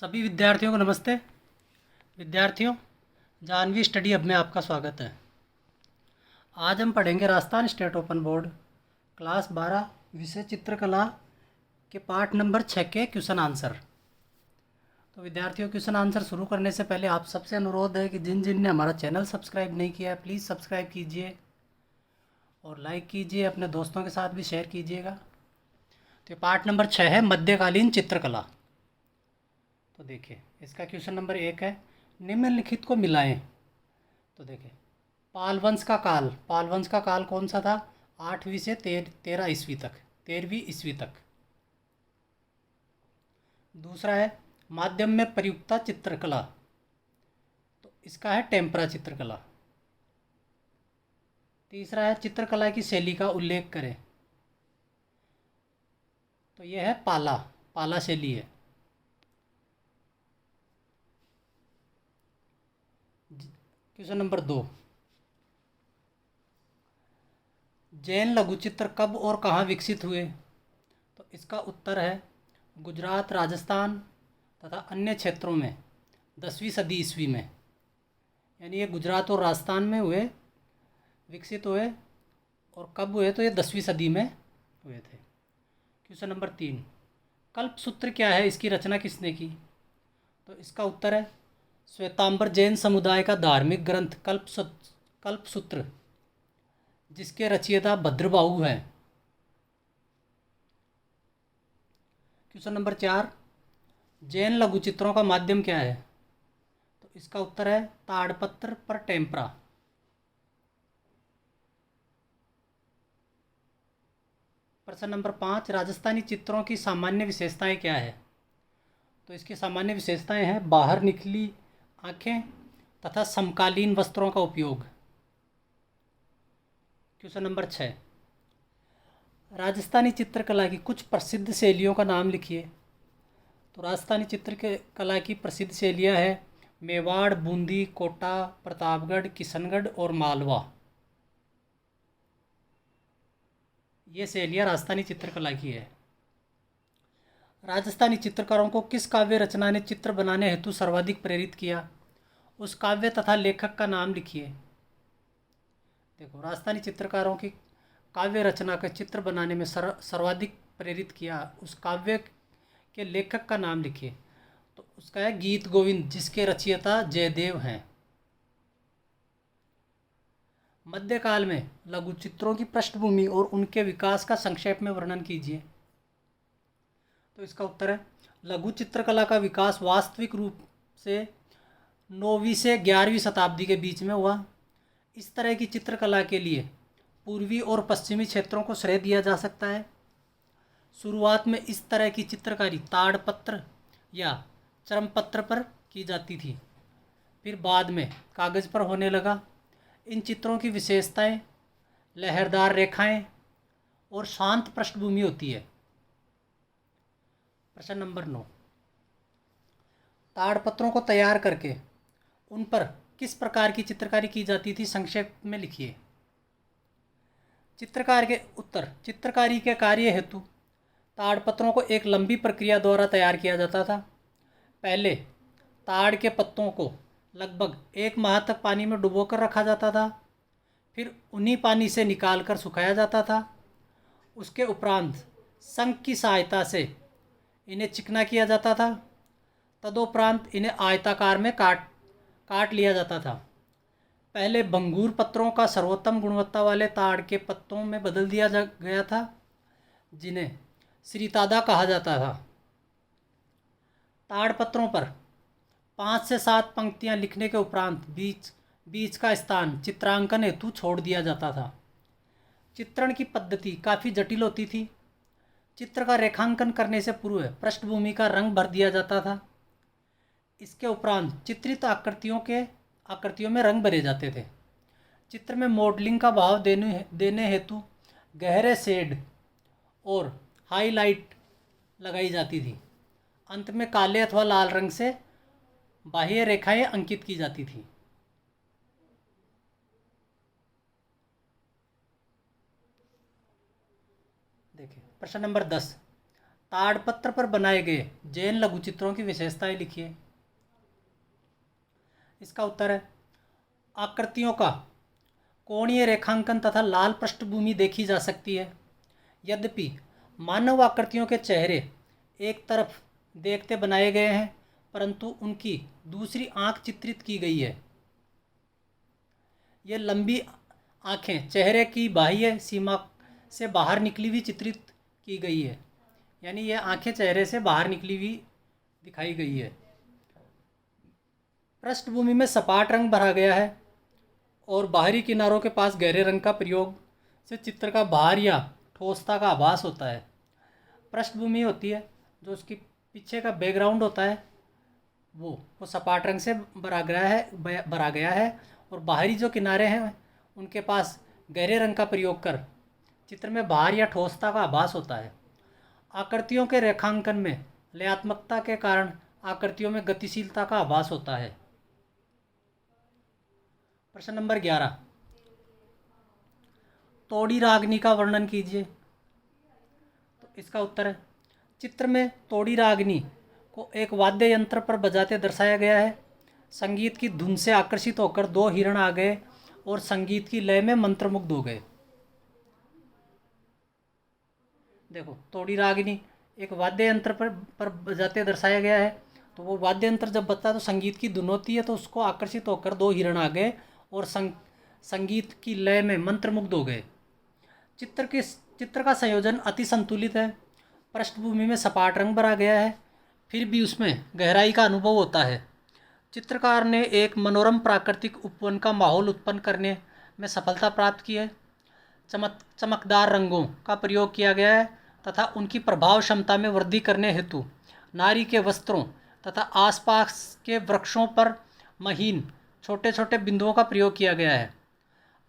सभी विद्यार्थियों को नमस्ते। विद्यार्थियों, जानवी स्टडी हब में आपका स्वागत है। आज हम पढ़ेंगे Rajasthan state open board class 12 विषय चित्रकला के पार्ट नंबर 6 के क्वेश्चन आंसर। तो विद्यार्थियों, क्वेश्चन आंसर शुरू करने से पहले आप सबसे अनुरोध है कि जिन जिन ने हमारा चैनल सब्सक्राइब नहीं किया है प्लीज़ सब्सक्राइब कीजिए और लाइक कीजिए, अपने दोस्तों के साथ भी शेयर कीजिएगा। तो पार्ट नंबर 6 है मध्यकालीन चित्रकला। तो देखिए, इसका क्वेश्चन नंबर 1 है, निम्नलिखित को मिलाएं। तो देखिए, पाल वंश का काल कौन सा था? 8वीं से 13 ईस्वी तक, 13वीं ईस्वी तक। दूसरा है माध्यम में प्रयुक्ता चित्रकला, तो इसका है टेम्परा चित्रकला। तीसरा है चित्रकला की शैली का उल्लेख करें, तो यह है पाला शैली है। क्वेश्चन नंबर 2, जैन लघुचित्र कब और कहाँ विकसित हुए? तो इसका उत्तर है गुजरात, राजस्थान तथा अन्य क्षेत्रों में 10वीं सदी ईस्वी में। यानी ये गुजरात और राजस्थान में विकसित हुए। और कब हुए? तो ये 10वीं सदी में हुए थे। क्वेश्चन नंबर 3, कल्पसूत्र क्या है? इसकी रचना किसने की? तो इसका उत्तर है श्वेतांबर जैन समुदाय का धार्मिक ग्रंथ कल्पसूत्र, जिसके रचयिता भद्रबाहु हैं। क्वेश्चन नंबर 4, जैन लघुचित्रों का माध्यम क्या है? तो इसका उत्तर है ताड़पत्र पर टेम्परा। प्रश्न नंबर 5, राजस्थानी चित्रों की सामान्य विशेषताएं क्या है? तो इसकी सामान्य विशेषताएं हैं बाहर निकली आँखें तथा समकालीन वस्त्रों का उपयोग। क्वेश्चन नंबर 6, राजस्थानी चित्रकला की कुछ प्रसिद्ध शैलियों का नाम लिखिए। तो राजस्थानी चित्रकला की प्रसिद्ध शैलियाँ हैं मेवाड़, बूंदी, कोटा, प्रतापगढ़, किशनगढ़ और मालवा। ये शैलियाँ राजस्थानी चित्रकला की है। राजस्थानी चित्रकारों को किस काव्य रचना ने चित्र बनाने हेतु सर्वाधिक प्रेरित किया? उस काव्य तथा लेखक का नाम लिखिए। देखो, राजस्थानी चित्रकारों की काव्य रचना का चित्र बनाने में सर्वाधिक प्रेरित किया, उस काव्य के लेखक का नाम लिखिए। तो उसका है गीत गोविंद, जिसके रचयिता जयदेव हैं। मध्यकाल में लघु चित्रों की पृष्ठभूमि और उनके विकास का संक्षेप में वर्णन कीजिए। तो इसका उत्तर है लघु चित्रकला का विकास वास्तविक रूप से 9वीं से 11वीं शताब्दी के बीच में हुआ। इस तरह की चित्रकला के लिए पूर्वी और पश्चिमी क्षेत्रों को श्रेय दिया जा सकता है। शुरुआत में इस तरह की चित्रकारी ताड़पत्र या चर्मपत्र पर की जाती थी, फिर बाद में कागज़ पर होने लगा। इन चित्रों की विशेषताएं लहरदार रेखाएं और शांत पृष्ठभूमि होती है। प्रश्न नंबर 9, ताड़पत्रों को तैयार करके उन पर किस प्रकार की चित्रकारी की जाती थी? संक्षेप में लिखिए। चित्रकारी के कार्य हेतु ताड़पत्रों को एक लंबी प्रक्रिया द्वारा तैयार किया जाता था। पहले ताड़ के पत्तों को लगभग 1 माह तक पानी में डुबोकर रखा जाता था, फिर उन्हीं पानी से निकालकर सुखाया जाता था। उसके उपरांत शंख की सहायता से इन्हें चिकना किया जाता था। तदुपरांत इन्हें आयताकार में काट लिया जाता था। पहले भंगूर पत्रों का सर्वोत्तम गुणवत्ता वाले ताड़ के पत्तों में बदल दिया गया था, जिन्हें श्रीतादा कहा जाता था। ताड़ पत्रों पर 5 से 7 पंक्तियां लिखने के उपरांत बीच का स्थान चित्रांकन हेतु छोड़ दिया जाता था। चित्रण की पद्धति काफ़ी जटिल होती थी। चित्र का रेखांकन करने से पूर्व पृष्ठभूमि का रंग भर दिया जाता था। इसके उपरांत चित्रित आकृतियों में रंग भरे जाते थे। चित्र में मॉडलिंग का भाव देने हेतु गहरे शेड और हाईलाइट लगाई जाती थी। अंत में काले अथवा लाल रंग से बाह्य रेखाएं अंकित की जाती थी। देखिए, प्रश्न नंबर 10, ताड़पत्र पर बनाए गए जैन लघु चित्रों की विशेषताएं लिखिए। इसका उत्तर है आकृतियों का कोणीय रेखांकन तथा लाल पृष्ठभूमि देखी जा सकती है। यद्यपि मानव आकृतियों के चेहरे एक तरफ देखते बनाए गए हैं, परंतु उनकी दूसरी आंख चित्रित की गई है। ये लंबी आंखें चेहरे की बाह्य सीमा से बाहर निकली हुई चित्रित की गई है, यानी ये आंखें चेहरे से बाहर निकली हुई दिखाई गई है। पृष्ठभूमि में सपाट रंग भरा गया है और बाहरी किनारों के पास गहरे रंग का प्रयोग से चित्र का भार या ठोसता का आभास होता है। पृष्ठभूमि होती है जो उसकी पीछे का बैकग्राउंड होता है वो सपाट रंग से भरा गया है और बाहरी जो किनारे हैं उनके पास गहरे रंग का प्रयोग कर चित्र में भार या ठोसता का आभास होता है। आकृतियों के रेखांकन में लयात्मकता के कारण आकृतियों में गतिशीलता का आभास होता है। प्रश्न नंबर 11, तोड़ी रागनी का वर्णन कीजिए। तो इसका उत्तर है चित्र में तोड़ी रागनी को एक वाद्य यंत्र पर बजाते दर्शाया गया है। संगीत की धुन से आकर्षित होकर दो हिरण आ गए और संगीत की लय में मंत्रमुग्ध हो गए। देखो, तोड़ी रागिनी एक वाद्य यंत्र पर बजाते दर्शाया गया है। तो वो वाद्य यंत्र जब बजता है तो संगीत की धुन होती है, तो उसको आकर्षित होकर दो हिरण आ गए और संगीत की लय में मंत्रमुग्ध हो गए। चित्र का संयोजन अति संतुलित है। पृष्ठभूमि में सपाट रंग भरा गया है, फिर भी उसमें गहराई का अनुभव होता है। चित्रकार ने एक मनोरम प्राकृतिक उपवन का माहौल उत्पन्न करने में सफलता प्राप्त की है। चमकदार रंगों का प्रयोग किया गया है तथा उनकी प्रभाव क्षमता में वृद्धि करने हेतु नारी के वस्त्रों तथा आसपास के वृक्षों पर महीन छोटे छोटे बिंदुओं का प्रयोग किया गया है।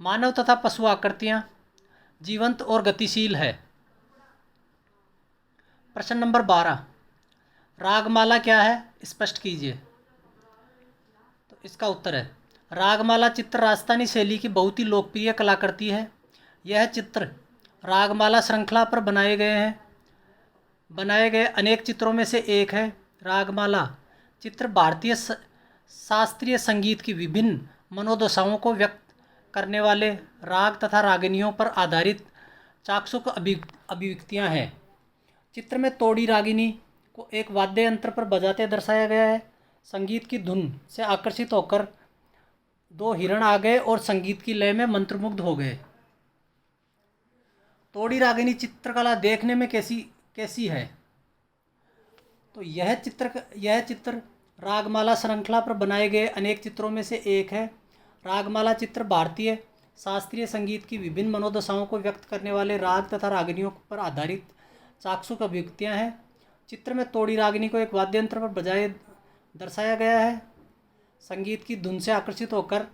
मानव तथा पशु आकृतियाँ जीवंत और गतिशील है। प्रश्न नंबर 12, रागमाला क्या है, स्पष्ट कीजिए। तो इसका उत्तर है रागमाला चित्र राजस्थानी शैली की बहुत ही लोकप्रिय कलाकृति है। यह चित्र रागमाला श्रृंखला पर बनाए गए अनेक चित्रों में से एक है। रागमाला चित्र भारतीय शास्त्रीय संगीत की विभिन्न मनोदशाओं को व्यक्त करने वाले राग तथा रागिनियों पर आधारित चाक्षुष अभिव्यक्तियाँ हैं। चित्र में तोड़ी रागिनी को एक वाद्य यंत्र पर बजाते दर्शाया गया है। संगीत की धुन से आकर्षित होकर दो हिरण आ गए और संगीत की लय में मंत्रमुग्ध हो गए। तोड़ी रागिनी चित्रकला देखने में कैसी है? तो यह चित्र रागमाला श्रृंखला पर बनाए गए अनेक चित्रों में से एक है। रागमाला चित्र भारतीय शास्त्रीय संगीत की विभिन्न मनोदशाओं को व्यक्त करने वाले राग तथा रागिनियों पर आधारित चाक्षुष अभिव्यक्तियाँ हैं। चित्र में तोड़ी रागिनी को एक वाद्य यंत्र पर बजाए दर्शाया गया है। संगीत की धुन से आकर्षित होकर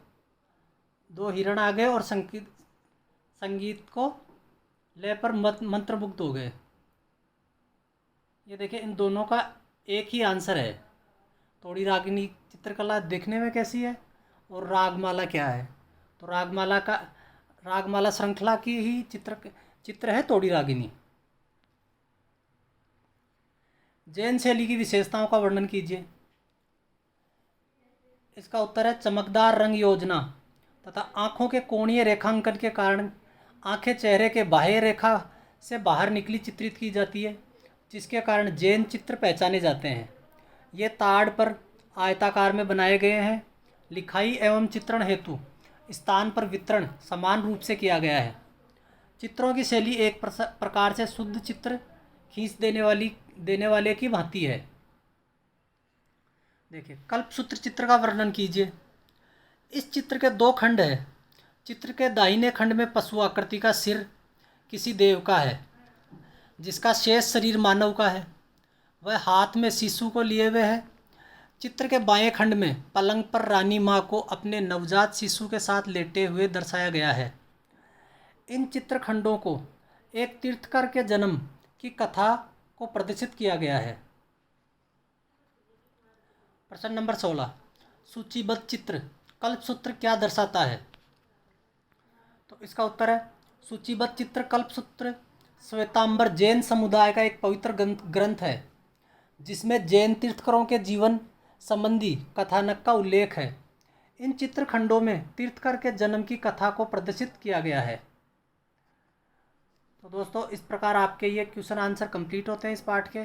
दो हिरण आ गए और संगीत को लय पर मंत्रमुग्ध हो गए। ये देखिए, इन दोनों का एक ही आंसर है। तोड़ी रागिनी चित्रकला देखने में कैसी है और रागमाला क्या है? तो रागमाला श्रृंखला की ही चित्र है तोड़ी रागिनी। जैन शैली की विशेषताओं का वर्णन कीजिए। इसका उत्तर है चमकदार रंग योजना तथा आँखों के कोणीय रेखांकन के कारण आँखें चेहरे के बाह्य रेखा से बाहर निकली चित्रित की जाती है, जिसके कारण जैन चित्र पहचाने जाते हैं। ये ताड़ पर आयताकार में बनाए गए हैं। लिखाई एवं चित्रण हेतु स्थान पर वितरण समान रूप से किया गया है। चित्रों की शैली एक प्रकार से शुद्ध चित्र खींच देने वाले की भांति है। देखिए, कल्पसूत्र चित्र का वर्णन कीजिए। इस चित्र के दो खंड हैं। चित्र के दाहिने खंड में पशु आकृति का सिर किसी देव का है, जिसका शेष शरीर मानव का है। वह हाथ में शिशु को लिए हुए है। चित्र के बाएं खंड में पलंग पर रानी माँ को अपने नवजात शिशु के साथ लेटे हुए दर्शाया गया है। इन चित्रखंडों को एक तीर्थकर के जन्म की कथा को प्रदर्शित किया गया है। प्रश्न नंबर 16, सूचीबद्ध चित्र कल्पसूत्र क्या दर्शाता है? तो इसका उत्तर है सूचीबद्ध चित्र कल्पसूत्र श्वेतांबर जैन समुदाय का एक पवित्र ग्रंथ है, जिसमें जैन तीर्थंकरों के जीवन संबंधी कथानक का उल्लेख है। इन चित्रखंडों में तीर्थंकर के जन्म की कथा को प्रदर्शित किया गया है। तो दोस्तों इस प्रकार आपके ये क्वेश्चन आंसर कंप्लीट होते हैं इस पार्ट के।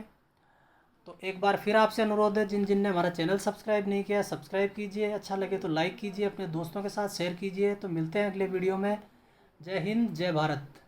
तो एक बार फिर आपसे अनुरोध है, जिन जिन ने हमारा चैनल सब्सक्राइब नहीं किया सब्सक्राइब कीजिए, अच्छा लगे तो लाइक कीजिए, अपने दोस्तों के साथ शेयर कीजिए। तो मिलते हैं अगले वीडियो में। जय हिंद, जय भारत।